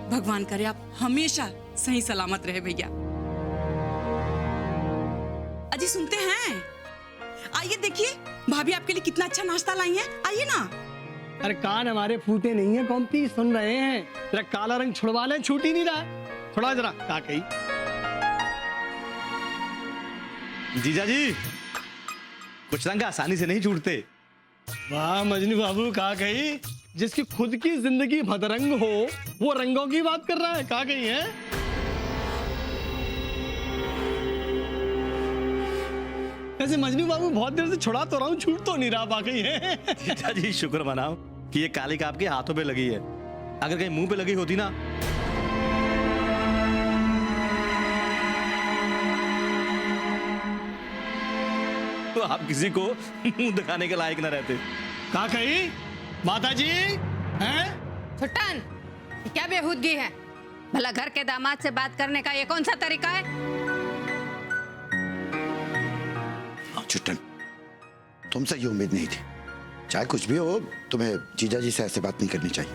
भगवान करे आप हमेशा सही सलामत रहे भैया। अजी सुनते हैं? आइए देखिए भाभी आपके लिए कितना अच्छा नाश्ता लाई है, आइए ना। अरे कान हमारे फूटे नहीं है कॉम्पी, सुन रहे हैं। तेरा काला रंग छुड़वा ले, छूट ही नहीं रहा। थोड़ा जरा का कही। जीजा जी कुछ रंग आसानी से नहीं छूटते। वाह मजनू बाबू, का कही। जिसकी खुद की जिंदगी भदरंग हो वो रंगों की बात कर रहा है, का कही है। ऐसे मजनू बाबू बहुत देर से छुड़ा तो रहा हूँ, छूट तो नहीं रहा, बाकी है। जीजा जी शुक्र मनाओ कि ये कालिक आपके हाथों पे लगी है। अगर कहीं मुंह पे लगी होती ना तो आप किसी को मुंह दिखाने के लायक न रहते। का कही माता जी हैं? छुट्टन, क्या बेहूदगी है? भला घर के दामाद से बात करने का ये कौन सा तरीका है? छुट्टन, तुमसे ये उम्मीद नहीं थी। चाहे कुछ भी हो, तुम्हें जीजा जी से ऐसे बात नहीं करनी चाहिए।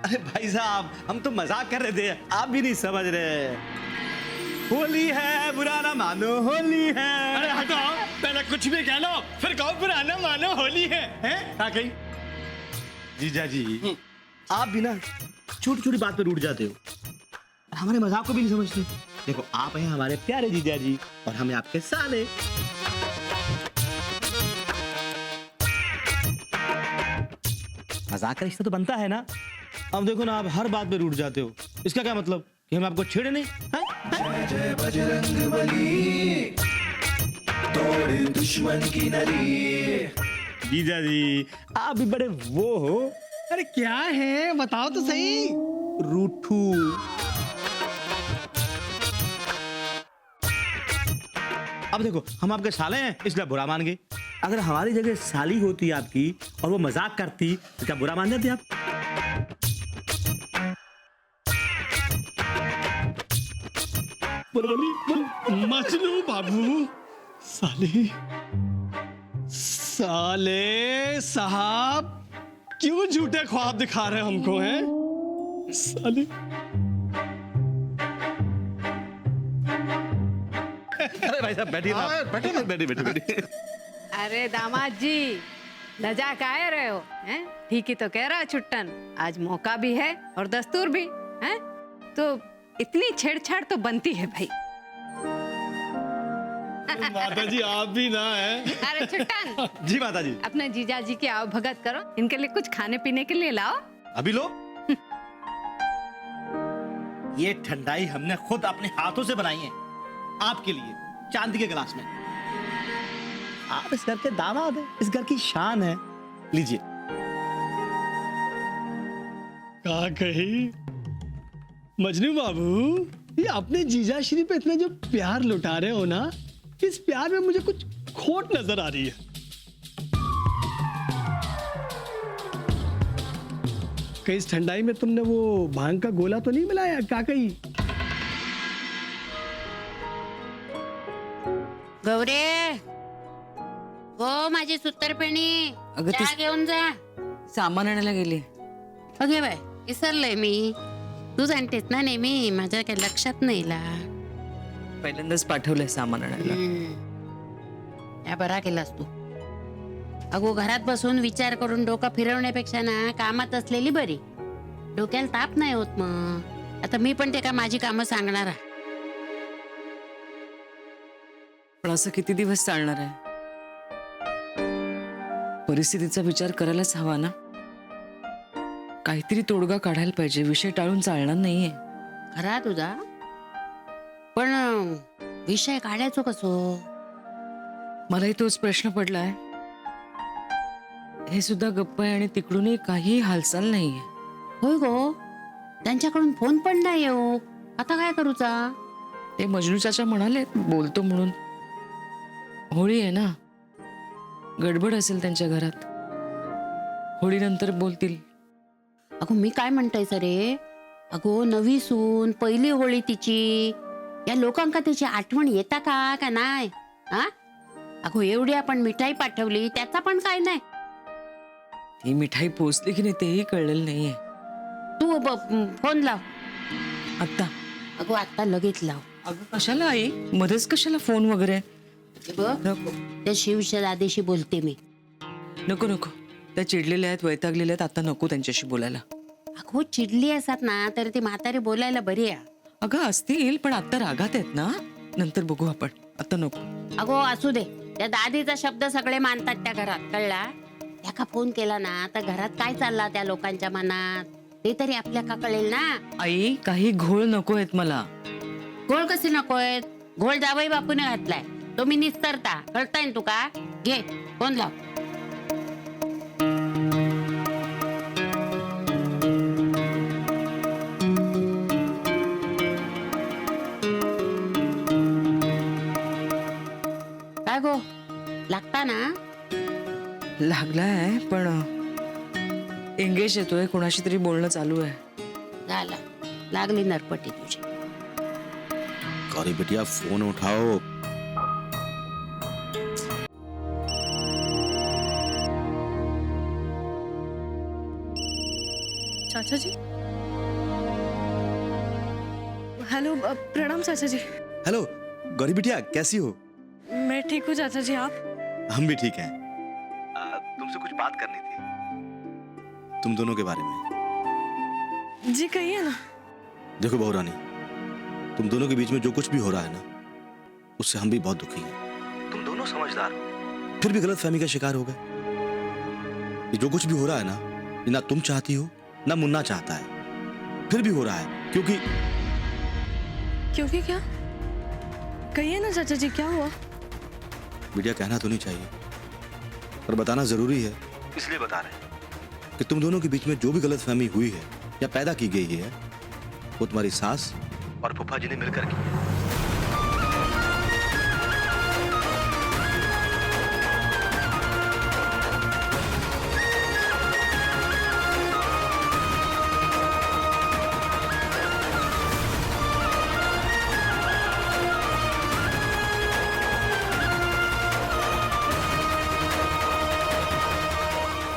अरे भाई साहब हम तो मजाक कर रहे थे, आप भी नहीं समझ रहे। होली है बुरा ना मानो, होली है। अरे हटाओ, पहले कुछ भी कह लो फिर कहो पुराना मानो होली है, हैं? का कही। जीजा जी आप भी ना छोटी छोटी बात पे रूठ जाते हो, हमारे मजाक को भी नहीं समझते। देखो आप हैं हमारे प्यारे जीजा जी और हमें आपके साले। मजाक का रिश्ता तो बनता है ना। अब देखो ना आप हर बात पे रूठ जाते हो, इसका क्या मतलब कि हम आपको छेड़े नहीं? जय बजरंगबली, तोड़ दुश्मन की नली। जीजा जी आप भी बड़े वो हो। अरे क्या है बताओ तो सही। रूठू। अब देखो हम आपके साले हैं इसलिए बुरा मान गए। अगर हमारी जगह साली होती आपकी और वो मजाक करती तो क्या बुरा मान जाते आप? मजनू बाबू, साले साले साहब क्यों झूठे ख्वाब दिखा रहे हमको, हैं साले। अरे भाई साहब बैठिए ना, बैठिए बैठिए बैठिए बैठिए। अरे दामाद जी, लजा काहे रहे हो? हैं? ठीक ही तो कह रहा छुट्टन, आज मौका भी है और दस्तूर भी है, तो इतनी छेड़छाड़ तो बनती है भाई। माता जी आप भी ना है। अरे छुट्टन, जी माता जी। अपने जीजा जी की आओ भगत करो, इनके लिए कुछ खाने पीने के लिए लाओ। अभी लो। ये ठंडाई हमने खुद अपने हाथों से बनाई है आपके लिए, चांदी के गिलास में। आप इस घर के दामाद हैं, इस घर की शान है, लीजिए। का कही मजनू बाबू, ये अपने जीजा श्री पे इतना जो प्यार लुटा रहे हो ना, इस प्यार में मुझे कुछ खोट नजर आ रही है। कहीं इस ठंडाई में तुमने वो भांग का गोला तो नहीं मिलाया? का कही गौरे, हो माझी सुत्तरपेणी, अगं चहा घेऊन जा. सामान आणायला गेली. अगे बाय, विसरलंय मी. तूच आणतेस ना नेहमी, माझ्या काही लक्षात नाही ला. पहिल्यांदाच पाठवलंय सामान आणायला. या बरा केलास तू. अगो घरात बसून विचार करून डोकं फिरवण्यापेक्षा ना कामात असलेली बरी. डोक्याला ताप नाही होत मग. आता मी पण ते का माझी कामं सांगणार आहे. पण असं किती दिवस चालणार आहे? परिस्थितीचा विचार करायलाच हवा ना. काहीतरी तोडगा काढायला पाहिजे. विषय टाळून चालणार नाहीये. खरा तुझा, पण विषय काढायचो कसो? मलाही तोच प्रश्न पडलाय. हे सुद्धा गप्प आहे आणि तिकडूनही काही हालचाल नाहीये. होय गो, त्यांच्याकडून फोन पण नाही येऊ. आता काय करूचा? ते मजनू चाचा म्हणाले बोलतो म्हणून. होळी आहे ना, गडबड असेल त्यांच्या घरात. होळीनंतर बोलतील. अगो मी काय म्हणताय सरे, अगो नवी सून, पहिली होळी तिची. या लोकांका त्याची आठवण येता का नाही? हा, अगो एवढी आपण मिठाई पाठवली, त्याचा पण काय नाही. ती मिठाई पोचली की नाही तेही कळलेलं नाहीये. तू फोन लाव. आता अगो आता लगेच लाव. अगं कशाला आई, मध्येच कशाला फोन वगैरे? हे बघ, नको त्या शिवच्या दादेशी बोलते मी. नको नको, त्या चिडलेल्या आहेत, वैतागलेल्या आहेत, आता नको त्यांच्याशी बोलायला. अगो चिडली असतात ना तर ती म्हातारी बोलायला बरी आहे. अगं असतील, पण आता रागात आहेत ना, नंतर बघू आपण, आता नको. अगो असू दे, त्या दादीचा शब्द सगळे मानतात त्या घरात, कळला? त्याका फोन केला ना तर घरात काय चालला त्या लोकांच्या मनात ते तरी आपल्या का कळेल ना. आई काही घोळ नको आहेत मला. घोळ कसे नकोय? घोळ जावई बापूने घातलाय, तो मी निस्तरता, कळताय ना तुका? घे फोन लाव. काय गो, लागता ना? लागलाय, पण एंगेज येतोय, कोणाशी तरी बोलणं चालू आहे. झाला, लागली नरपटी तुझी. गौरी बिटिया फोन उठाओ. चाचा जी, हेलो, प्रणाम चाचा जी. हेलो गौरी बिटिया, कैसी हो? मैं ठीक हूँ चाचा जी, आप? हम भी ठीक हैं. तुमसे कुछ बात करनी थी, तुम दोनों के बारे में. जी कहिए ना. देखो बहू रानी, तुम दोनों के बीच में जो कुछ भी हो रहा है ना, उससे हम भी बहुत दुखी हैं. तुम दोनों समझदार हो, फिर भी गलतफहमी का शिकार हो गए. ये जो कुछ भी हो रहा है ना, ये ना तुम चाहती हो ना मुन्ना चाहता है, फिर भी हो रहा है क्योंकि क्योंकि क्या? कहिए ना चाचा जी, क्या हुआ? बिटिया कहना तो नहीं चाहिए, पर बताना जरूरी है, इसलिए बता रहे हैं कि तुम दोनों के बीच में जो भी गलतफहमी हुई है या पैदा की गई है, वो तुम्हारी सास और फूफा जी ने मिलकर की है.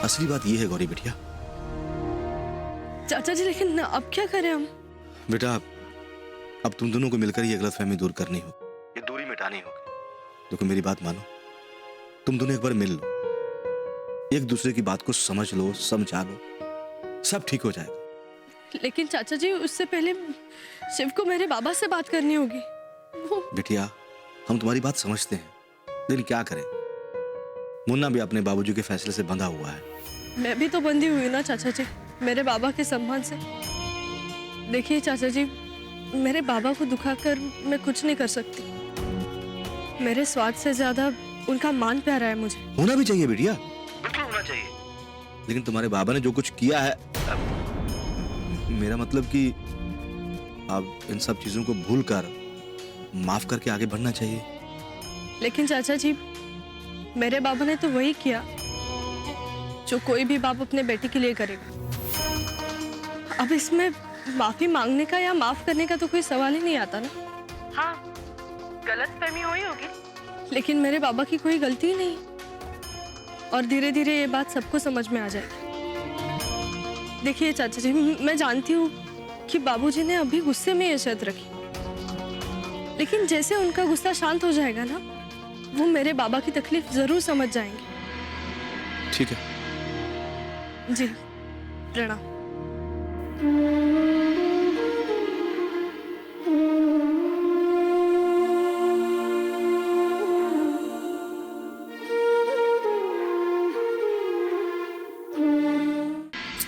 असली बात यह है गौरी बिटिया. चाचा जी लेकिन अब क्या करें हम? बेटा, अब तुम दोनों को मिलकर ये गलतफहमी दूर करनी हो, ये दूरी मिटानी होगी. देखो मेरी बात मानो, तुम दोनों एक बार मिल लो, एक दूसरे की बात को समझ लो, समझा लो, सब ठीक हो जाएगा. लेकिन चाचा जी उससे पहले शिव को मेरे बाबा से बात करनी होगी. बिटिया, हम तुम्हारी बात समझते हैं, लेकिन क्या करें, मुन्ना भी अपने बाबूजी के फैसले से बंधा हुआ है. मैं भी तो बंधी हुई ना चाचा जी, मेरे बाबा के सम्मान से. देखिए चाचा जी, मेरे बाबा को दुखाकर मैं कुछ नहीं कर सकती. मेरे स्वाद से ज्यादा उनका मान प्यारा है मुझे. होना भी चाहिए बिटिया, बिल्कुल होना चाहिए. लेकिन तुम्हारे बाबा ने जो कुछ किया है, मेरा मतलब कि अब इन सब चीजों को भूलकर माफ करके आगे बढ़ना चाहिए. लेकिन चाचा जी, मेरे बाबा ने तो वही किया जो कोई भी बाप अपने बेटे के लिए करेगा. अब इसमें माफी मांगने का या माफ करने का तो कोई सवाल ही नहीं आता ना. हाँ, गलतफहमी हुई होगी, लेकिन मेरे बाबा की कोई गलती ही नहीं, और धीरे धीरे ये बात सबको समझ में आ जाएगी. देखिए चाचा जी, मैं जानती हूँ कि बाबूजी ने अभी गुस्से में ये शर्त रखी, लेकिन जैसे उनका गुस्सा शांत हो जाएगा ना, वो मेरे बाबा की तकलीफ जरूर समझ जाएंगे. ठीक है. जी, प्रणाम.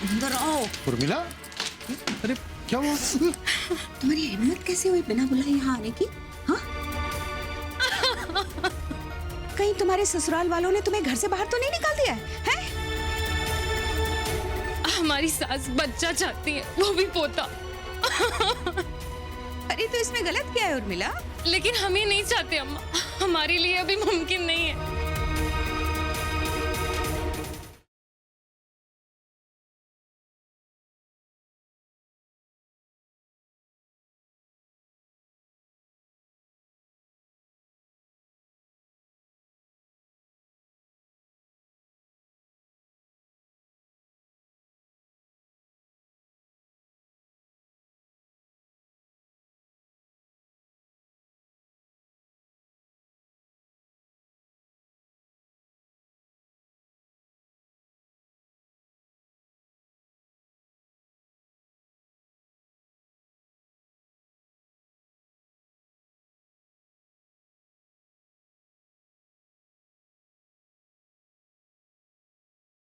अंदर आओ. उर्मिला, अरे क्या हुआ? तुम्हारी हिम्मत कैसे हुई बिना बुलाए यहाँ आने की? हाँ? कहीं तुम्हारे ससुराल वालों ने तुम्हें घर से बाहर तो नहीं निकाल दिया है? हमारी सास बच्चा चाहती है, वो भी पोता. अरे तो इसमें गलत क्या है उर्मिला? लेकिन हम ये नहीं चाहते अम्मा, हमारे लिए अभी मुमकिन नहीं है.